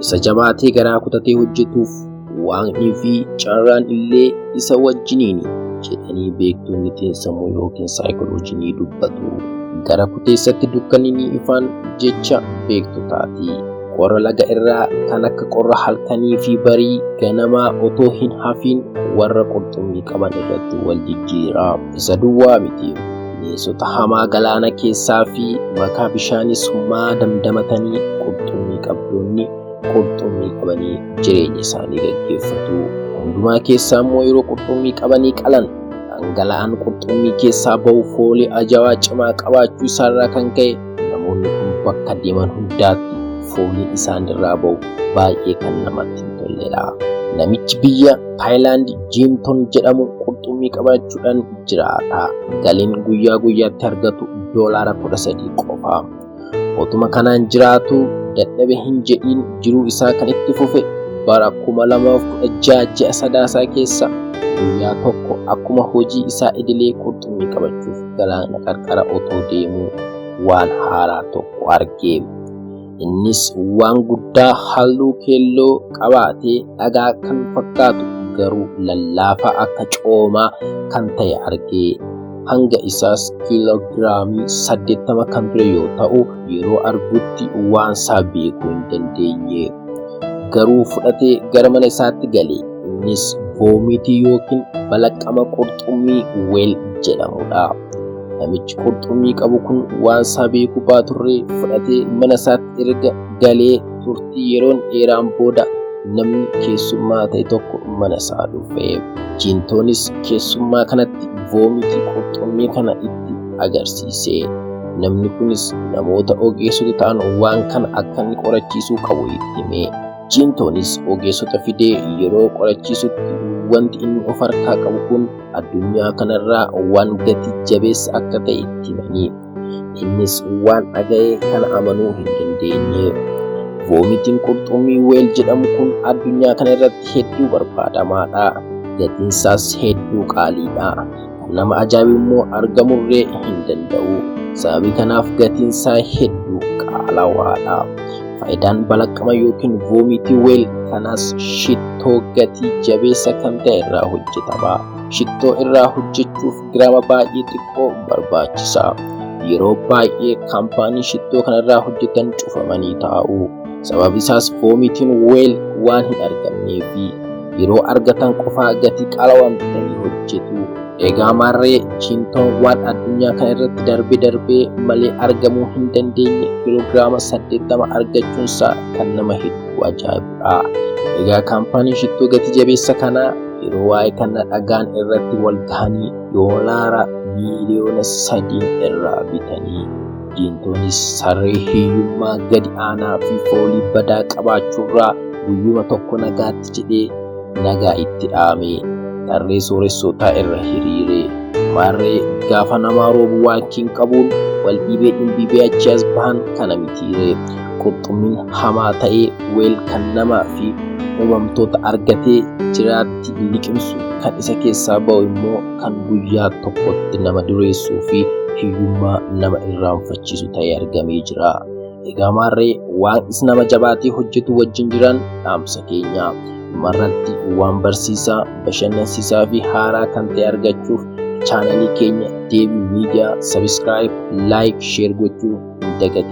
Isa jabaatee garaa kutatee hojjetuuf waaqnii fi carraan illee isa wajjiniini jedhanii beektoonni xiinsammuu yookiin saayikooloojii dubbatu. Gara kuteessatti dukkanni ifaan jecha beektotaati. Qorra laga irraa kan akka qorra halkanii fi barii ganamaa otoo hin hafin warra qurxummii qaban irratti wal jijjiira. Isa duwwaa miti. Bineensota hamaa galaana keessaa fi makaa bishaanis damdamatanii qurxummii qabdoonni qurxummii qabanii jireenya isaanii gaggeeffatu. Hundumaa keessaa immoo yeroo qurxummii qabanii qalan dhangala'aan qurxummii keessaa ba'u foolii ajaa'ibaa cimaa qabaachuu isaarraa kan ka'e namoonni kun bakka deeman hundaatti fooliin isaan irraa ba'u baay'ee kan namatti hin tolledha. Namichi biyya Taayilaand Jiimton jedhamu qurxummii qabaachuudhaan jiraata. Galiin guyyaa guyyaatti argatu $13 qofa. Otuma kanaan jiraatu dadhabe hin jedhiin jiruu isaa kan itti fufe bara 2016 ji'a Sadaasaa keessa guyyaa tokko akkuma hojii isaa idilee qurxummii qabachuuf galaana qarqara otoo deemuu waan haaraa tokko arge. Innis waan guddaa halluu keelloo qabaatee dhagaa kan fakkaatu garuu lallaafaa akka coomaa kan ta'e arge. Hanga isaas kiiloogiraamii 80 kan ture yoo ta'u yeroo argutti waan isaa beekuu hin dandeenye. Garuu fudhatee gara mana isaatti gale. Innis voomitii yookiin balaqqama qurxummii weel jedhamudha. Namichi qurxummii qabu kun waan isaa beekuu baaturree fudhatee mana isaatti erga galee turtii yeroon dheeraan booda namni keessummaa ta'e tokko mana isaa dhufe. Jiintoonis keessummaa kanatti voomitii qurxummii kana itti agarsiise. Namni kunis namoota ogeessota ta'an waan kana akka inni qorachiisuu qabu itti hime. Jiintoonis ogeessota fidee yeroo qorachiisutti wanti inni of harkaa qabu kun addunyaa kanarraa waan gati jabeessa akka ta'e itti himanii. Innis waan dhaga'ee kana amanuu hin dandeenye. Voomitiin qurxummii weel jedhamu kun addunyaa kana irratti hedduu barbaadamaadha. Gatiinsaas hedduu qaaliidha. Nama ajaa'ibu immoo argamurree hin danda'u. Sababii kanaaf gatiinsaa hedduu qaalawaadha. Faayidaan balaqqama yookiin voomitii weel kanaas shittoo gatii jabeessa kan ta'e irraa hojjetama. Shittoo irraa hojjechuuf giraama baay'ee xiqqoo barbaachisa. Yeroo baay'ee kaampaanii shittoo kanarraa hojjetan cufamanii taa'u. Sababi isaas voomitiin weel waan hin argamneefi yeroo argatan qofaa gatii qaalawaan bitanii hojjetu. Egaa maarree Jiintoon waan addunyaa kana irratti darbee malee argamuu hin dandeenye kiiloogiraama 80 argachuunsaa kan nama hedduu ajaa'ibudha. Egaa kaampaaniin shittoo gatii jabeessa kanaa yeroo waa'ee kana dhagaan irratti wal gahanii doolaara miiliyoona 3 irraa bitanii. Jiintoonis saree hiyyummaa gadi aanaa fi foolii badaa qabaachuurraa guyyuma tokko nagaatti jedhee nagaa itti dhaame. Tarree sooressotaa irra hiriire. Maarree gaafa namaa roobu waakiin qabuun wal dhibee dhimbiibee achi as bahan kana mitiire. Qurxummiin hamaa ta'ee weel kan namaa fi uumamtoota argatee jiraatti liqimsu kan isa keessaa ba'u immoo kan guyyaa tokkotti nama dureessuu fi hiyyummaa nama irraanfachiisu ta'ee argamee jira. Egaa maarree waan is nama jabaatee hojjetu wajjin jiran dhaamsa keenya. Marratti waan barsiisaa, bashannansiisaa fi haaraa kan ta'e argachuuf chaanalii keenya Deebii Miidiyaa sabiskiraayib, laayik, sheer gochuu hin dagatinaa.